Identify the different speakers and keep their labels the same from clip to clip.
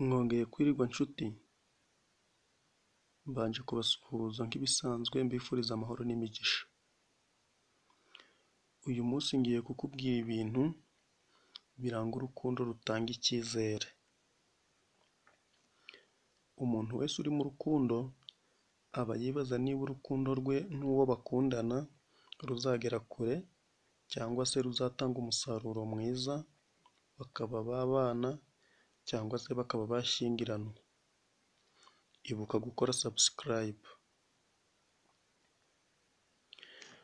Speaker 1: Mwongeye kwirirwa nshuti, mbanje kubasuhuza nk'ibisanzwe mbifuriza amahoro n'imigisha. Uyu munsi ngiye kukubwira ibintu biranga urukundo rutanga icyizere. Umuntu wese uri mu rukundo aba yibaza niba urukundo rwe n'uwo bakundana ruzagera kure cyangwa se ruzatanga umusaruro mwiza, bakaba babana cyangwa se bakaba bashyingiranwa. Ibuka gukora subscribe.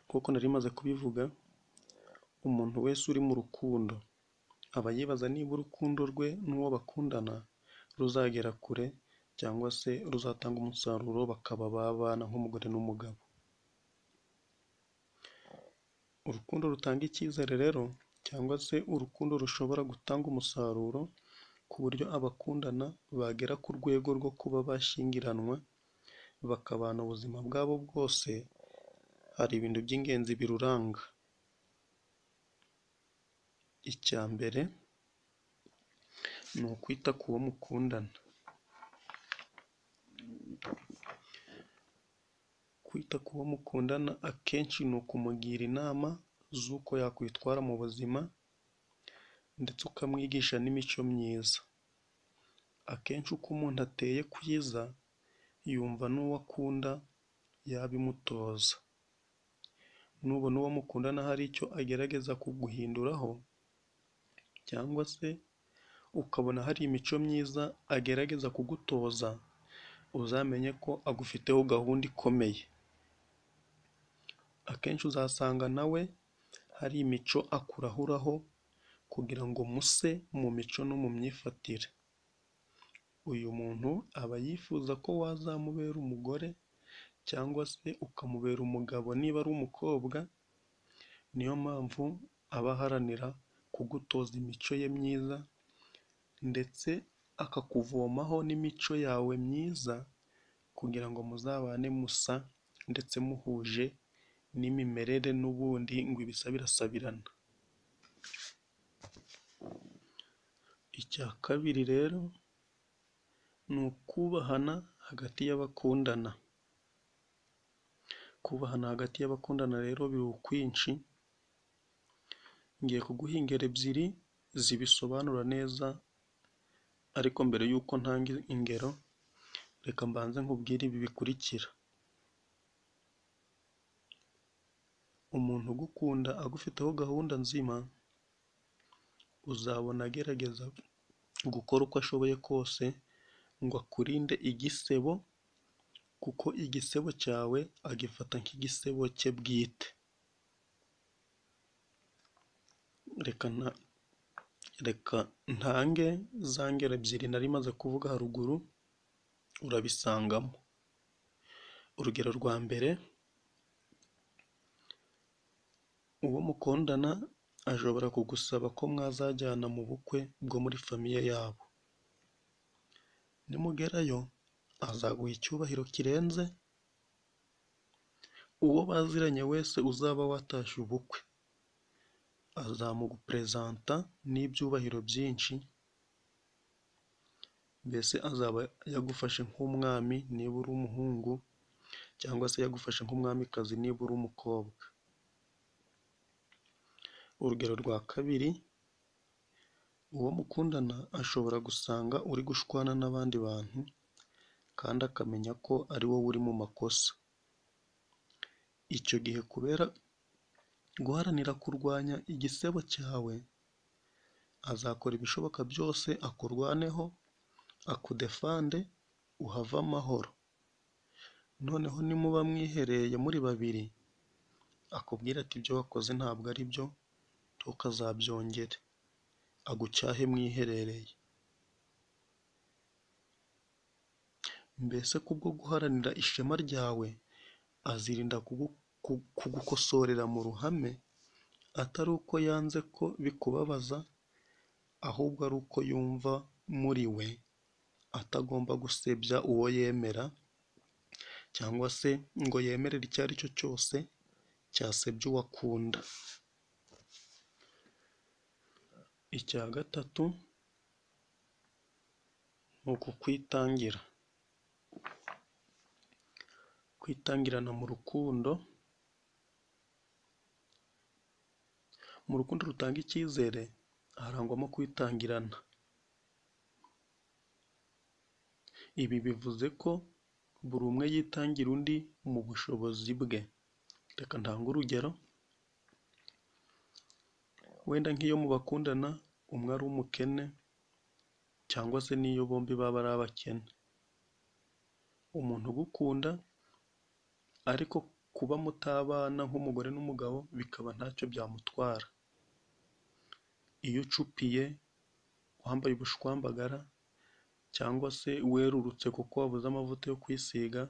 Speaker 1: Kuko nari maze kubivuga, umuntu wese uri mu rukundo aba yibaza niba urukundo rwe n'uwo bakundana ruzagera kure cyangwa se ruzatanga umusaruro bakaba babana nk'umugore n'umugabo. Urukundo rutanga icyizere rero, cyangwa se urukundo rushobora gutanga umusaruro ku buryo abakundana bagera ku rwego rwo kuba bashyingiranwa bakabana ubuzima bwabo bwose, hari ibintu by'ingenzi biruranga. Icya mbere ni ukwita ku wo mukundana. Kwita ku wo mukundana akenshi ni ukumugira inama z'uko yakwitwara mu buzima ndetse ukamwigisha n'imico myiza. Akenshi uko umuntu ateye kwiza yumva n'uwo akunda yabimutoza. Nubona uwo mukundana hari icyo agerageza kuguhinduraho cyangwa se ukabona hari imico myiza agerageza kugutoza, uzamenye ko agufiteho gahunda ikomeye. Akenshi uzasanga nawe hari imico akurahuraho kugira ngo muse mu mico no mu myifatire. Uyu muntu aba yifuza ko wazamubera umugore cyangwa se ukamubera umugabo niba ari umukobwa, niyo mpamvu aba aharanira kugutoza imico ye myiza ndetse akakuvomaho n'imico yawe myiza kugira ngo muzabane musa ndetse muhuje n'imimerere, n'ubundi ngo ibisa birasabirana. Icya kabiri rero ni ukubahana hagati y'abakundana. Kubahana hagati y'abakundana rero biri ukwinshi, ngiye kuguha ingero ebyiri zibisobanura neza, ariko mbere y'uko ntanga ingero reka mbanze nkubwire ibi bikurikira. Umuntu ugukunda agufiteho gahunda nzima, uzabona agerageza gukora uko ashoboye kose ngo akurinde igisebo, kuko igisebo cyawe agifata nk'igisebo cye bwite. Reka ntange za ngero ebyiri nari maze kuvuga haruguru, urabisangamo. Urugero rwa mbere, uwo mukundana ashobora kugusaba ko mwazajyana mu bukwe bwo muri famiye yabo. Nimugerayo azaguha icyubahiro kirenze, uwo baziranye wese uzaba watashye ubukwe azamuguperezanta n'ibyubahiro byinshi, mbese azaba yagufashe nk'umwami niba uri umuhungu, cyangwa se yagufashe nk'umwamikazi niba uri umukobwa. Urugero rwa kabiri, uwo mukundana ashobora gusanga uri gushwana n'abandi bantu kandi akamenya ko ari wowe uri mu makosa. Icyo gihe kubera guharanira kurwanya igisebo cyawe, azakora ibishoboka byose akurwaneho, akudefande, uhave amahoro. Noneho nimuba mwihereye muri babiri, akubwira ati ibyo wakoze ntabwo ari byo, ntukazabyongere, agucyahe mwiherereye. Mbese kubwo guharanira ishema ryawe azirinda kugukosorera mu ruhame, atari uko yanze ko bikubabaza, ahubwo ari uko yumva muri we atagomba gusebya uwo yemera, cyangwa se ngo yemerere icyo ari cyo cyose cyasebya uwo akunda. Icya gatatu ni ukukwitangira, kwitangirana mu rukundo, mu rukundo rutanga icyizere harangwamo kwitangirana. Ibi bivuze ko buri umwe yitangira undi mu bushobozi bwe. Reka ntange urugero, wenda nk'iyo mu bakundana umwe ari umukene cyangwa se n'iyo bombi baba ari abakene, umuntu ugukunda ariko kuba mutabana nk'umugore n'umugabo bikaba ntacyo byamutwara. Iyo ucupiye, wambaye ubushwambagara cyangwa se werurutse kuko wabuze amavuta yo kwisiga,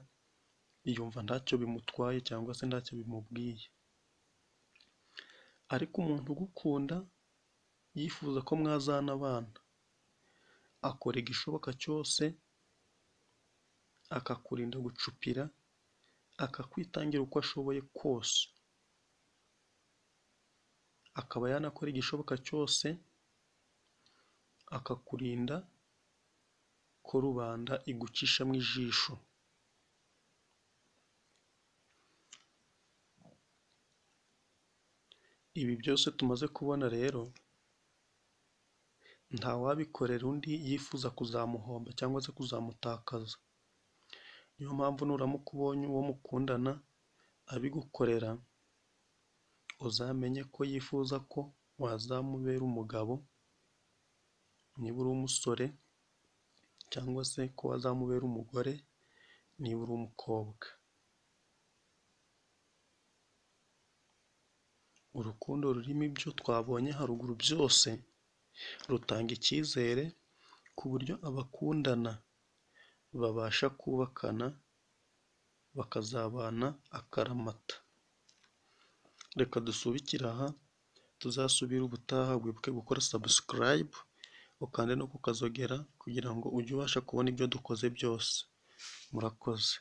Speaker 1: yumva ntacyo bimutwaye cyangwa se ntacyo bimubwiye. Ariko umuntu ugukunda yifuza ko mwazana abana, akora igishoboka cyose akakurinda gucupira, akakwitangira uko ashoboye kose, akaba yanakora igishoboka cyose akakurinda ko rubanda igucishamo ijisho. Ibi byose tumaze kubona rero, ntawabikorera undi yifuza kuzamuhomba cyangwa se kuzamutakaza. Niyo mpamvu nuramuka ubonye uwo mukundana abigukorera, uzamenye ko yifuza ko wazamubera umugabo niba uri umusore, cyangwa se ko wazamubera umugore niba uri umukobwa. Urukundo rurimo ibyo twabonye haruguru byose rutanga icyizere ku buryo abakundana babasha kubakana bakazabana akaramata. Reka dusubikire aha, tuzasubire ubutaha. Wibuke gukora subscribe, ukande no kukazogera kugira ngo ujye ubasha kubona ibyo dukoze byose. Murakoze.